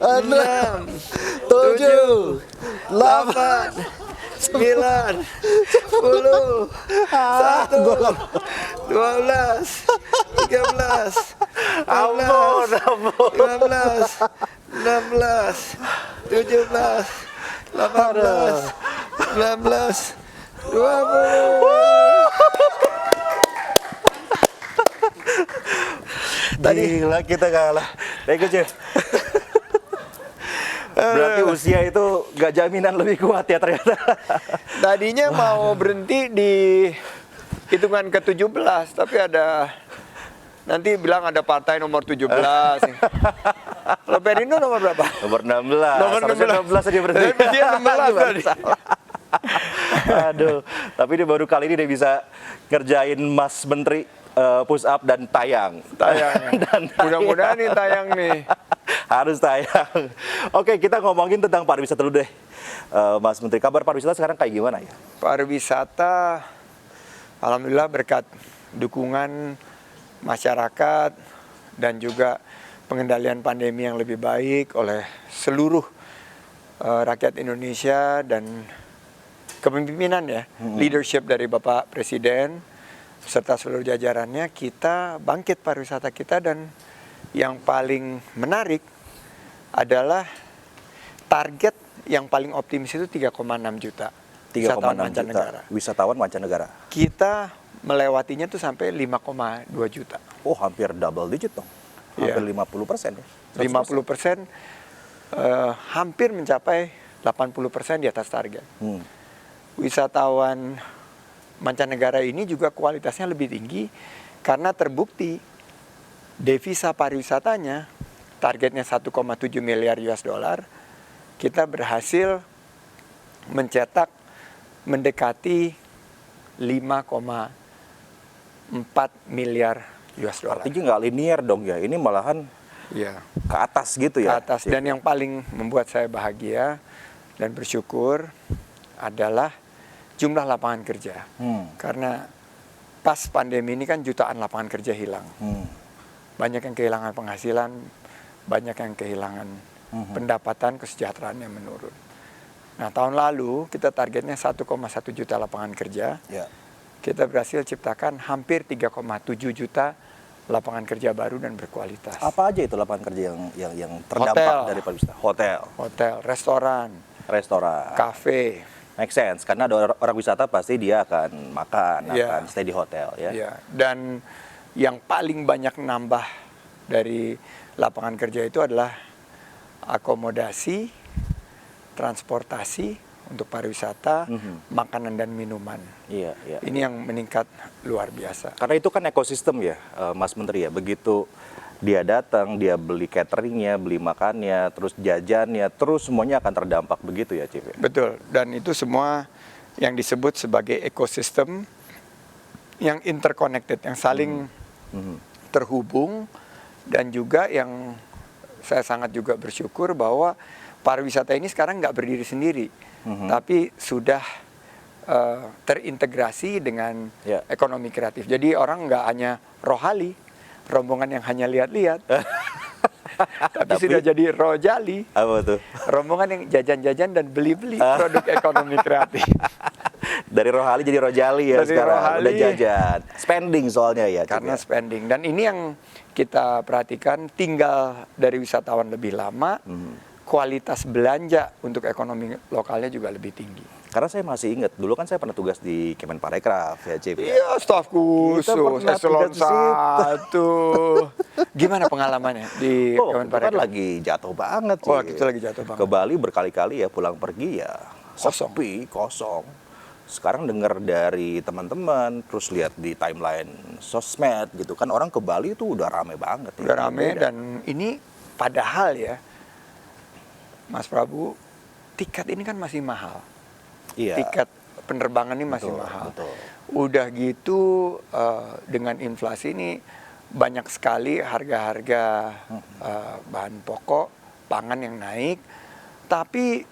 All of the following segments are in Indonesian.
enam, 7, 8, 9, 10, 1, 12, 13, 14, 15, 16, 17, 18, 19, 20. Gila kita kalah. Thank you, Chef. Berarti usia itu gak jaminan lebih kuat ya ternyata. Tadinya mau berhenti di hitungan ke-17, tapi ada nanti bilang ada partai nomor 17. Kalau Perindo nomor berapa? Nomor 16. Nomor Harusnya 16 aja berarti. Dia 16 tadi. Aduh, tapi dia baru kali ini dia bisa ngerjain Mas Menteri push up dan tayang. Tayang. Mudah-mudahan nih tayang nih. Harus tayang. Oke, kita ngomongin tentang pariwisata dulu deh. Mas Menteri, kabar pariwisata sekarang kayak gimana ya? Pariwisata, alhamdulillah berkat dukungan masyarakat dan juga pengendalian pandemi yang lebih baik oleh seluruh rakyat Indonesia dan kepemimpinan ya, leadership dari Bapak Presiden serta seluruh jajarannya, kita bangkit pariwisata kita. Dan yang paling menarik adalah target yang paling optimis itu 3,6 juta 3,6 juta wisatawan mancanegara. Kita melewatinya tuh sampai 5,2 juta. Oh, hampir double digit dong. Hampir 50% ya. 50%, hampir mencapai 80% di atas target. Wisatawan mancanegara ini juga kualitasnya lebih tinggi karena terbukti devisa pariwisatanya targetnya 1,7 miliar US dollar, kita berhasil mencetak mendekati 5,4 miliar US dollar. Artinya nggak linear dong ya, ini malahan Ya, ke atas gitu ya? ke atas. Dan yang paling membuat saya bahagia dan bersyukur adalah jumlah lapangan kerja. Karena pas pandemi ini kan jutaan lapangan kerja hilang. Banyak yang kehilangan penghasilan, banyak yang kehilangan pendapatan, kesejahteraannya menurun. Nah, tahun lalu kita targetnya 1,1 juta lapangan kerja. Ya. Kita berhasil ciptakan hampir 3,7 juta lapangan kerja baru dan berkualitas. Apa aja itu lapangan kerja yang terdampak Hotel. dari pariwisata? Hotel, Hotel, restoran, restoran. kafe. Make sense, karena ada orang wisata pasti dia akan makan, Ya. akan stay di hotel ya. Ya, dan yang paling banyak nambah dari lapangan kerja itu adalah akomodasi, transportasi untuk pariwisata, makanan dan minuman. Iya, iya. Ini yang meningkat luar biasa. Karena itu kan ekosistem ya, Mas Menteri ya. Begitu dia datang, dia beli cateringnya, beli makannya, terus jajannya, terus semuanya akan terdampak begitu ya, Chief? Betul, dan itu semua yang disebut sebagai ekosistem yang interconnected, yang saling terhubung, dan juga yang saya sangat juga bersyukur bahwa pariwisata ini sekarang nggak berdiri sendiri, tapi sudah terintegrasi dengan ekonomi kreatif. Jadi orang nggak hanya rohali, rombongan yang hanya lihat-lihat, tapi sudah jadi rojali, Apa tuh? rombongan yang jajan-jajan dan beli-beli produk ekonomi kreatif. Dari rohali jadi rojali ya Dari sekarang, rohali. udah jajan. Spending soalnya ya, Chief, Karena ya? spending. Dan ini yang kita perhatikan, tinggal dari wisatawan lebih lama, kualitas belanja untuk ekonomi lokalnya juga lebih tinggi. Karena saya masih ingat, dulu kan saya pernah tugas di Kemenparekraf ya, Chief. Ya? Iya, staf Kita khusus, pernah eselon tugas di 1. Gimana pengalamannya di Oh, itu kan Kemenparekraf? lagi jatuh banget sih. Wah, itu lagi jatuh banget. Ke Bali berkali-kali ya pulang pergi ya Kosong. sepi, kosong. Sekarang dengar dari teman-teman, terus lihat di timeline sosmed gitu kan, orang ke Bali itu udah rame banget. ya. Udah rame, Beda. dan ini padahal ya, Mas Prabu, tiket ini kan masih mahal. Iya. Tiket penerbangan ini masih Betul, mahal. betul. Udah gitu dengan inflasi ini banyak sekali harga-harga bahan pokok, pangan yang naik. Tapi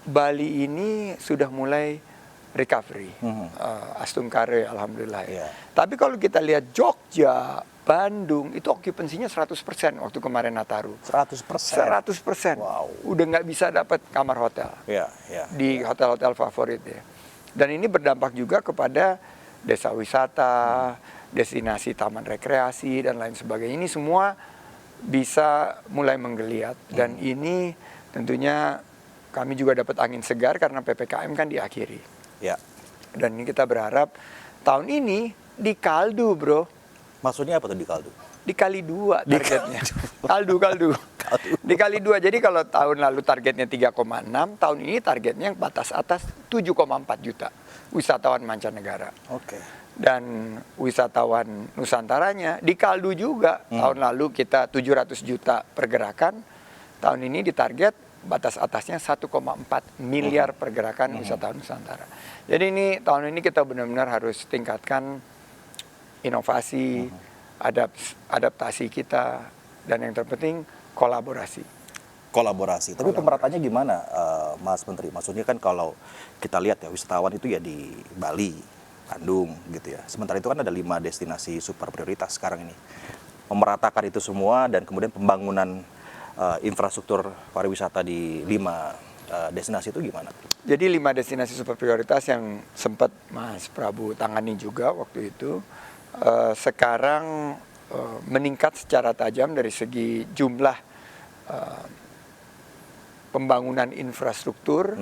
Bali ini sudah mulai recovery, Astungkare alhamdulillah. Iya. Tapi kalau kita lihat Jogja, Bandung, itu okupansinya 100% waktu kemarin Nataru. 100%. 100%. Wow. Udah nggak bisa dapat kamar hotel Iya, iya. di hotel-hotel favorit ya. Dan ini berdampak juga kepada desa wisata, destinasi taman rekreasi dan lain sebagainya. Ini semua bisa mulai menggeliat, dan ini tentunya kami juga dapat angin segar karena PPKM kan diakhiri. Ya. Dan ini kita berharap tahun ini di kaldu, bro. Maksudnya apa tuh di kaldu? Dikali 2 targetnya. Kaldu. Dikali 2. Jadi kalau tahun lalu targetnya 3,6, tahun ini targetnya yang batas atas 7,4 juta wisatawan mancanegara. Oke. Dan wisatawan Nusantaranya di kaldu juga. Tahun lalu kita 700 juta pergerakan. Tahun ini ditarget batas atasnya 1,4 miliar pergerakan wisatawan Nusantara. Jadi ini tahun ini kita benar-benar harus tingkatkan inovasi, adaptasi kita, dan yang terpenting kolaborasi. Kolaborasi. Tapi pemerataannya gimana, Mas Menteri? Maksudnya kan kalau kita lihat ya, wisatawan itu ya di Bali, Bandung gitu ya. Sementara itu kan ada 5 destinasi super prioritas sekarang ini. Memeratakan itu semua dan kemudian pembangunan infrastruktur pariwisata di 5 destinasi itu gimana? Jadi 5 destinasi super prioritas yang sempat Mas Prabu tangani juga waktu itu, sekarang meningkat secara tajam dari segi jumlah pembangunan infrastruktur,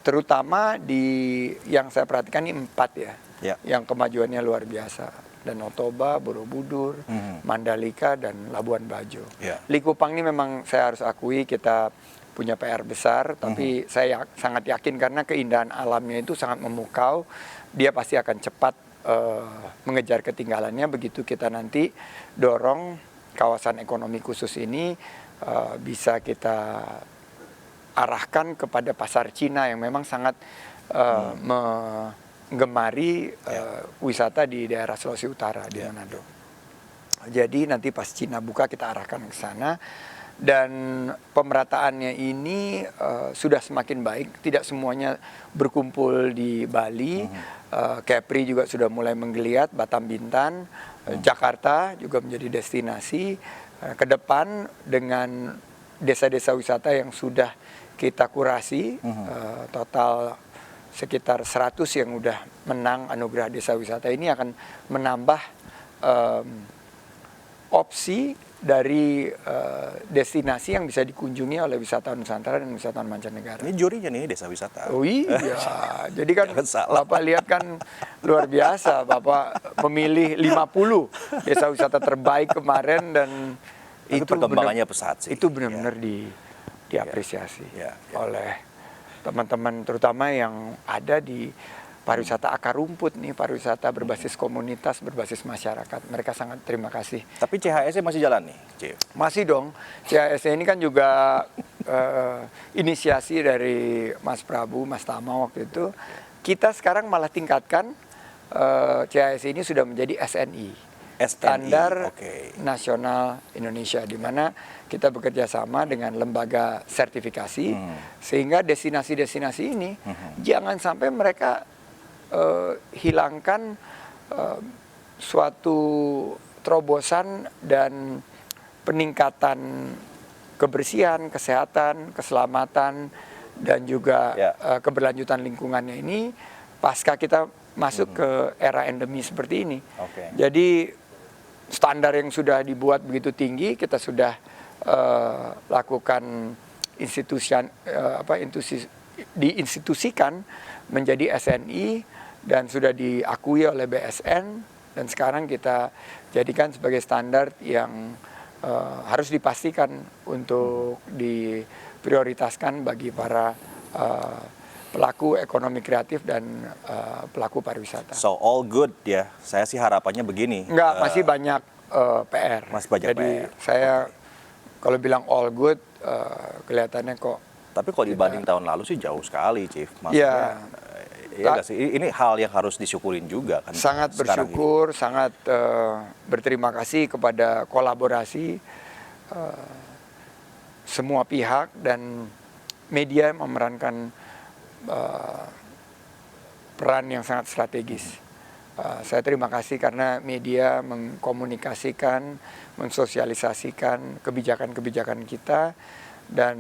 terutama di yang saya perhatikan ini 4 ya, yang kemajuannya luar biasa. Danau Toba, Borobudur, Mandalika, dan Labuan Bajo. Likupang ini memang saya harus akui kita punya PR besar, tapi saya sangat yakin karena keindahan alamnya itu sangat memukau, dia pasti akan cepat mengejar ketinggalannya begitu kita nanti dorong kawasan ekonomi khusus ini bisa kita arahkan kepada pasar Cina yang memang sangat menggemari wisata di daerah Sulawesi Utara di Manado. Jadi nanti pas Cina buka kita arahkan ke sana. Dan pemerataannya ini sudah semakin baik, tidak semuanya berkumpul di Bali, Kepri juga sudah mulai menggeliat, Batam Bintan, Jakarta juga menjadi destinasi. Ke depan dengan desa-desa wisata yang sudah kita kurasi, total sekitar 100 yang udah menang anugerah desa wisata ini akan menambah opsi dari destinasi yang bisa dikunjungi oleh wisatawan Nusantara dan wisatawan mancanegara. Ini jurinya nih desa wisata. Oh iya, jadi kan Bapak lihat kan luar biasa, Bapak memilih 50 desa wisata terbaik kemarin dan itu perkembangannya pesat sih. Itu benar-benar diapresiasi oleh teman-teman terutama yang ada di pariwisata akar rumput nih, pariwisata berbasis komunitas, berbasis masyarakat. Mereka sangat terima kasih. Tapi CHS masih jalan nih, Chief? Masih dong. CHS ini kan juga inisiasi dari Mas Prabu, Mas Tama waktu itu. Kita sekarang malah tingkatkan CHS ini sudah menjadi SNI. Standar Nasional Indonesia, di mana kita bekerja sama dengan lembaga sertifikasi, sehingga destinasi-destinasi ini jangan sampai mereka hilangkan suatu terobosan dan peningkatan kebersihan, kesehatan, keselamatan, dan juga keberlanjutan lingkungannya ini pasca kita masuk ke era endemi seperti ini. Jadi standar yang sudah dibuat begitu tinggi, kita sudah lakukan diinstitusikan menjadi SNI dan sudah diakui oleh BSN, dan sekarang kita jadikan sebagai standar yang harus dipastikan untuk diprioritaskan bagi para pelaku ekonomi kreatif dan pelaku pariwisata. So all good ya. Saya sih harapannya begini. Enggak, masih banyak PR. Masih banyak Jadi PR. saya kalau bilang all good kelihatannya kok. Tapi kalau dibanding tahun lalu sih jauh sekali, Chief. Maksudnya, iya nggak sih? Ini hal yang harus disyukurin juga kan. Sangat bersyukur, sangat berterima kasih kepada kolaborasi semua pihak, dan media memerankan peran yang sangat strategis. Saya terima kasih karena media mengkomunikasikan, mensosialisasikan kebijakan-kebijakan kita, dan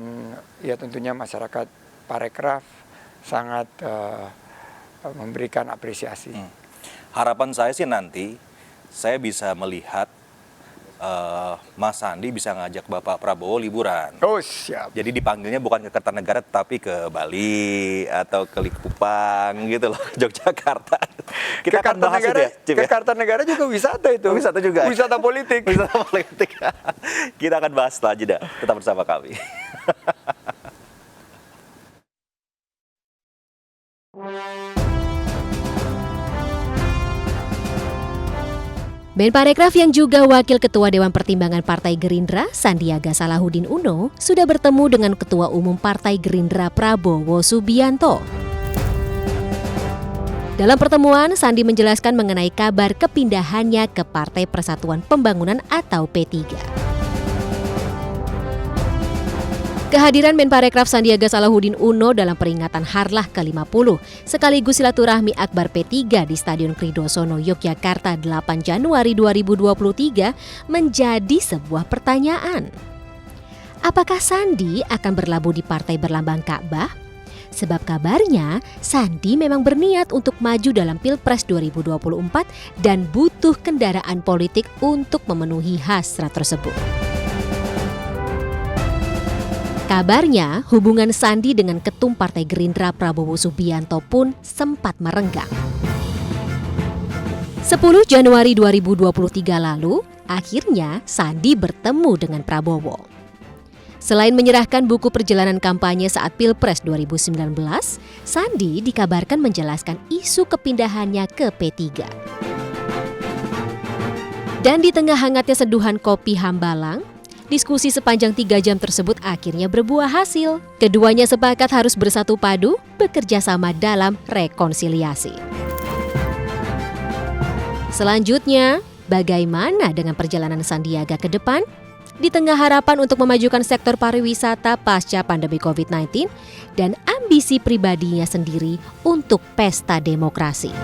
ya tentunya masyarakat Parekraf sangat memberikan apresiasi. Harapan saya sih nanti saya bisa melihat Mas Sandi bisa ngajak Bapak Prabowo liburan. Oh siap. Jadi dipanggilnya bukan ke Kertanegara tapi ke Bali atau ke Likupang gitu loh, Yogyakarta. Kita akan bahas itu ya, Chief, ke Kartanegara juga wisata itu. Wisata juga. Wisata politik. Wisata politik. Kita akan bahas setelah jeda. Tetap bersama kami. Menparekraf yang juga Wakil Ketua Dewan Pertimbangan Partai Gerindra, Sandiaga Salahuddin Uno, sudah bertemu dengan Ketua Umum Partai Gerindra Prabowo Subianto. Dalam pertemuan, Sandi menjelaskan mengenai kabar kepindahannya ke Partai Persatuan Pembangunan atau P3. Kehadiran Menparekraf Sandiaga Salahuddin Uno dalam peringatan Harlah ke-50 sekaligus silaturahmi akbar P3 di Stadion Kridosono, Yogyakarta 8 Januari 2023 menjadi sebuah pertanyaan. Apakah Sandi akan berlabuh di partai berlambang Ka'bah? Sebab kabarnya Sandi memang berniat untuk maju dalam Pilpres 2024 dan butuh kendaraan politik untuk memenuhi hasrat tersebut. Kabarnya, hubungan Sandi dengan Ketum Partai Gerindra Prabowo Subianto pun sempat merenggang. 10 Januari 2023 lalu, akhirnya Sandi bertemu dengan Prabowo. Selain menyerahkan buku perjalanan kampanye saat Pilpres 2019, Sandi dikabarkan menjelaskan isu kepindahannya ke P3. Dan di tengah hangatnya seduhan kopi Hambalang, diskusi sepanjang 3 jam tersebut akhirnya berbuah hasil. Keduanya sepakat harus bersatu padu, bekerja sama dalam rekonsiliasi. Selanjutnya, bagaimana dengan perjalanan Sandiaga ke depan? Di tengah harapan untuk memajukan sektor pariwisata pasca pandemi COVID-19 dan ambisi pribadinya sendiri untuk pesta demokrasi.